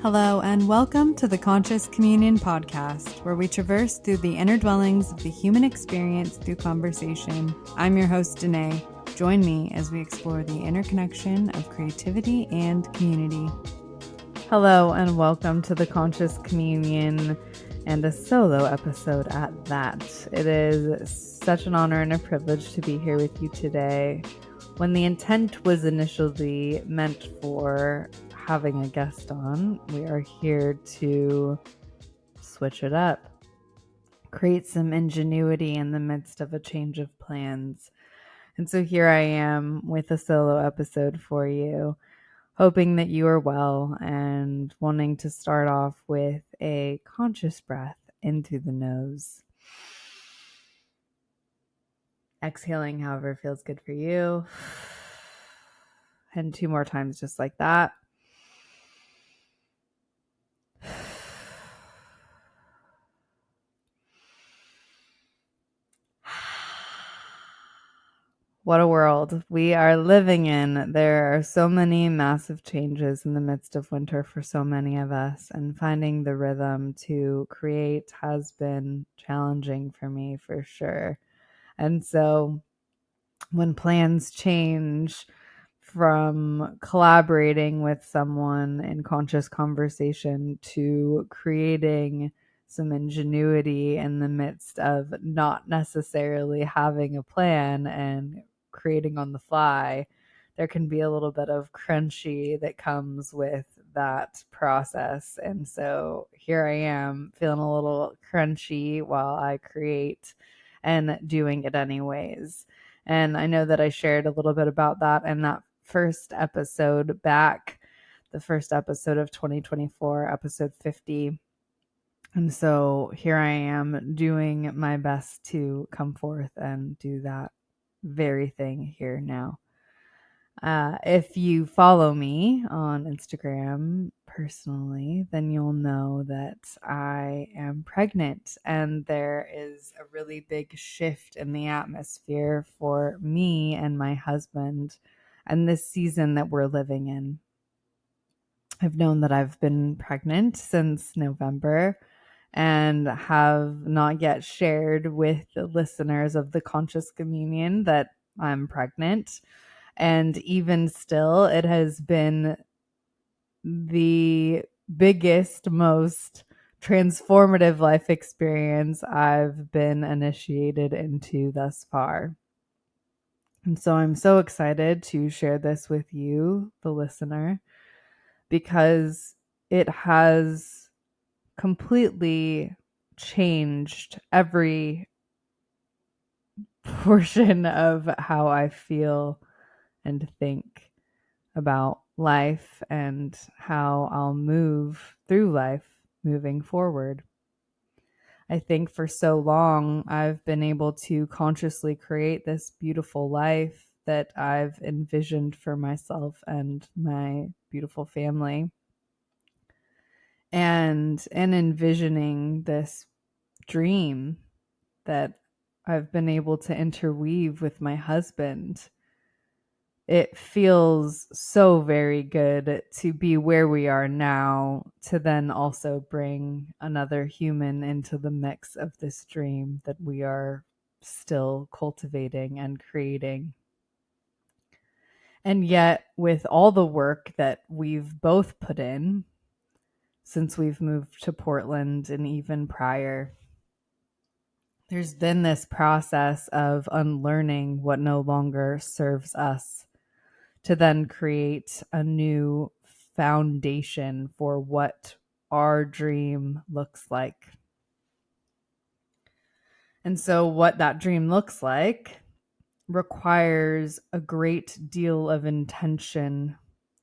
Hello, and welcome to the Conscious Communion podcast, where we traverse through the inner dwellings of the human experience through conversation. I'm your host, Danae. Join me as we explore the interconnection of creativity and community. Hello, and welcome to the Conscious Communion, and a solo episode at that. It is such an honor and a privilege to be here with you today. When the intent was initially meant for having a guest on, we are here to switch it up, create some ingenuity in the midst of a change of plans. And so here I am with a solo episode for you, hoping that you are well and wanting to start off with a conscious breath into the nose. Exhaling however feels good for you. And 2 more times just like that. What a world we are living in. There are so many massive changes in the midst of winter for so many of us, and finding the rhythm to create has been challenging for me for sure. And so when plans change from collaborating with someone in conscious conversation to creating some ingenuity in the midst of not necessarily having a plan and creating on the fly, there can be a little bit of crunchy that comes with that process. And so here I am feeling a little crunchy while I create and doing it anyways. And I know that I shared a little bit about that in that first episode back, the first episode of 2024, episode 50. And so here I am doing my best to come forth and do that very thing here now. If you follow me on Instagram personally, then you'll know that I am pregnant, and there is a really big shift in the atmosphere for me and my husband and this season that we're living in. I've known that I've been pregnant since November and have not yet shared with the listeners of the Conscious Communion that I'm pregnant. And even still, it has been the biggest, most transformative life experience I've been initiated into thus far. And so I'm so excited to share this with you, the listener, because it has completely changed every portion of how I feel and think about life and how I'll move through life moving forward. I think for so long I've been able to consciously create this beautiful life that I've envisioned for myself and my beautiful family. And in envisioning this dream that I've been able to interweave with my husband, it feels so very good to be where we are now, to then also bring another human into the mix of this dream that we are still cultivating and creating. And yet, with all the work that we've both put in since we've moved to Portland and even prior, there's been this process of unlearning what no longer serves us, to then create a new foundation for what our dream looks like. And so what that dream looks like requires a great deal of intention,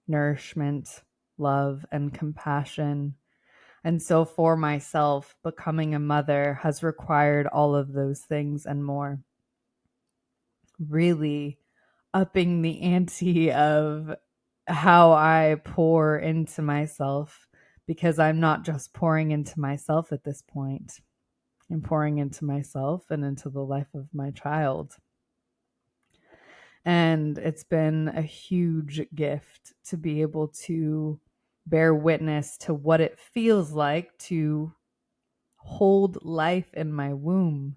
nourishment, love, and compassion. And so for myself, becoming a mother has required all of those things and more. Really upping the ante of how I pour into myself, because I'm not just pouring into myself at this point. I'm pouring into myself and into the life of my child. And it's been a huge gift to be able to bear witness to what it feels like to hold life in my womb.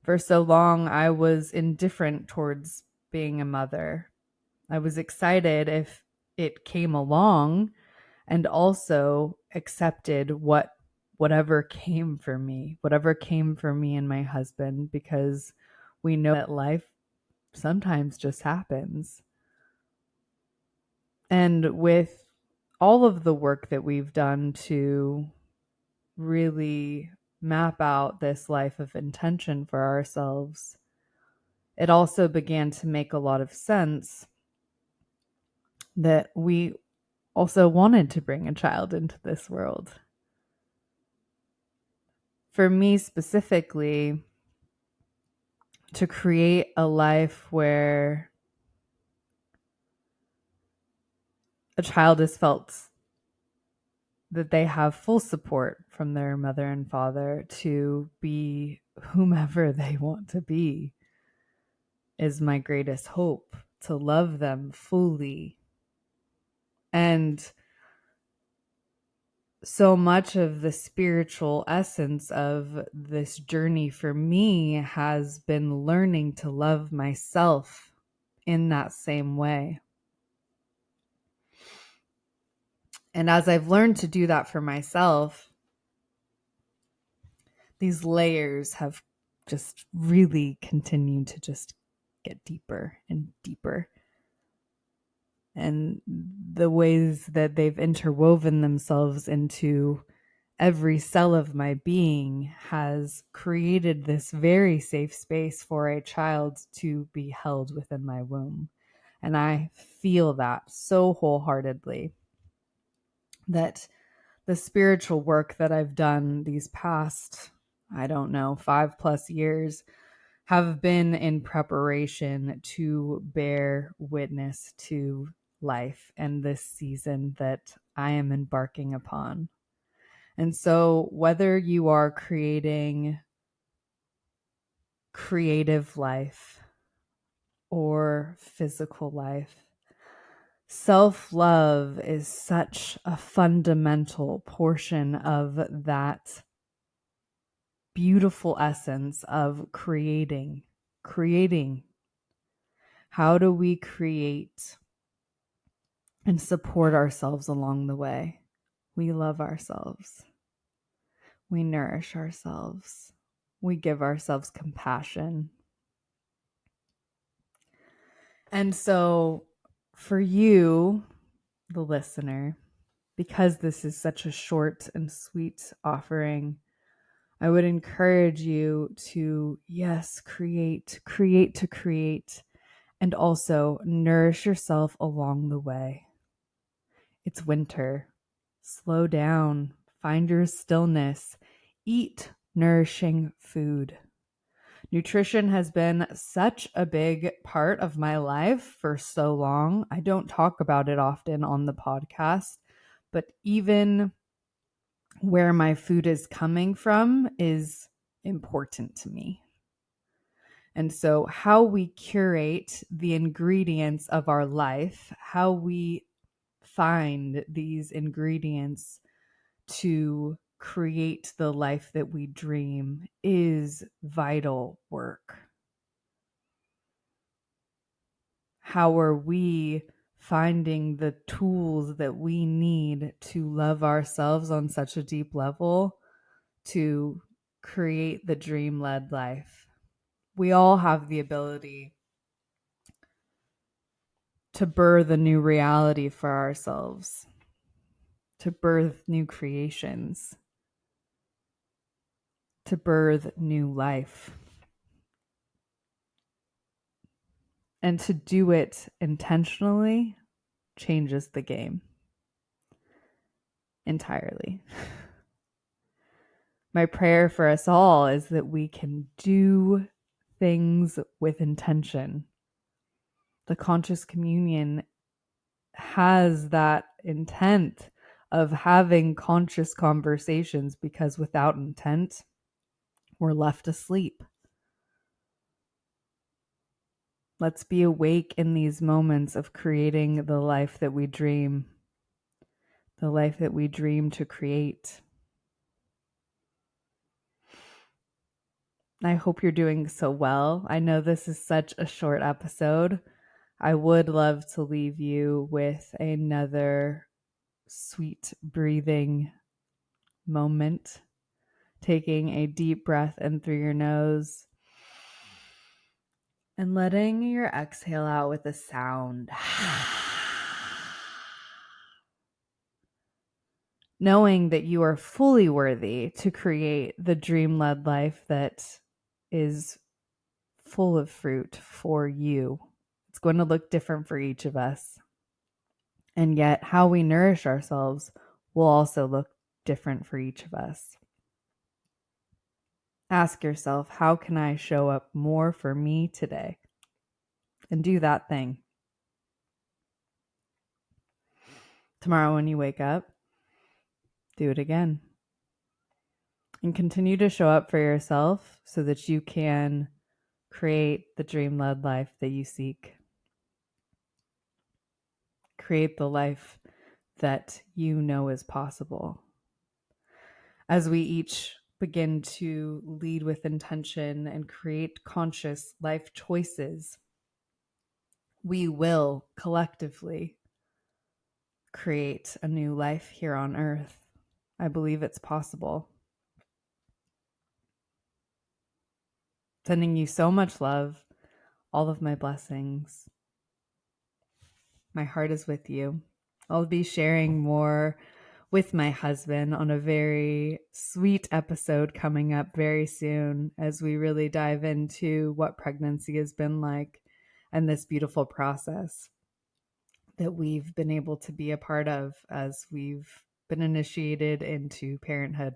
For so long, I was indifferent towards being a mother. I was excited if it came along, and also accepted whatever came for me and my husband, because we know that life sometimes just happens. And with all of the work that we've done to really map out this life of intention for ourselves, it also began to make a lot of sense that we also wanted to bring a child into this world. For me specifically, to create a life where a child is felt that they have full support from their mother and father to be whomever they want to be is my greatest hope, to love them fully. And so much of the spiritual essence of this journey for me has been learning to love myself in that same way. And as I've learned to do that for myself, these layers have just really continued to just get deeper and deeper. And the ways that they've interwoven themselves into every cell of my being has created this very safe space for a child to be held within my womb. And I feel that so wholeheartedly, that the spiritual work that I've done these past, 5+ years have been in preparation to bear witness to life and this season that I am embarking upon. And so whether you are creating creative life or physical life, self-love is such a fundamental portion of that beautiful essence of creating. How do we create and support ourselves along the way? We love ourselves. We nourish ourselves. We give ourselves compassion. And so for you, the listener, because this is such a short and sweet offering, I would encourage you to, yes, create, and also nourish yourself along the way. It's winter. Slow down, find your stillness, eat nourishing food. Nutrition has been such a big part of my life for so long. I don't talk about it often on the podcast, but even where my food is coming from is important to me. And so, how we curate the ingredients of our life, how we find these ingredients to create the life that we dream, is vital work. How are we finding the tools that we need to love ourselves on such a deep level to create the dream-led life? We all have the ability to birth a new reality for ourselves, to birth new creations, to birth new life. And to do it intentionally changes the game entirely. My prayer for us all is that we can do things with intention. The conscious communion has that intent of having conscious conversations, because without intent, we're left asleep. Let's be awake in these moments of creating the life that we dream, the life that we dream to create. I hope you're doing so well. I know this is such a short episode. I would love to leave you with another sweet breathing moment, taking a deep breath in through your nose and letting your exhale out with a sound. Knowing that you are fully worthy to create the dream-led life that is full of fruit for you. It's going to look different for each of us. And yet, how we nourish ourselves will also look different for each of us. Ask yourself, how can I show up more for me today? And do that thing. Tomorrow, when you wake up, do it again. And continue to show up for yourself so that you can create the dream-led life that you seek. Create the life that you know is possible. As we each begin to lead with intention and create conscious life choices, we will collectively create a new life here on earth. I believe it's possible. Sending you so much love, all of my blessings. My heart is with you. I'll be sharing more with my husband on a very sweet episode coming up very soon as we really dive into what pregnancy has been like and this beautiful process that we've been able to be a part of as we've been initiated into parenthood.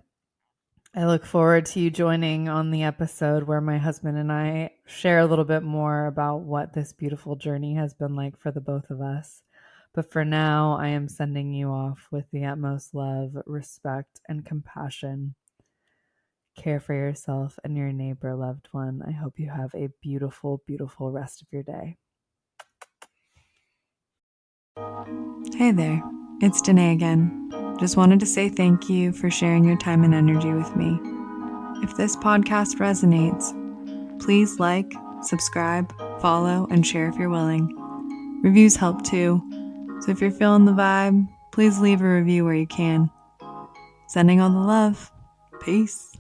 I look forward to you joining on the episode where my husband and I share a little bit more about what this beautiful journey has been like for the both of us. But for now, I am sending you off with the utmost love, respect, and compassion. Care for yourself and your neighbor, loved one. I hope you have a beautiful, beautiful rest of your day. Hey there, it's Danae again. Just wanted to say thank you for sharing your time and energy with me. If this podcast resonates, please like, subscribe, follow, and share if you're willing. Reviews help too, so if you're feeling the vibe, please leave a review where you can. Sending all the love. Peace.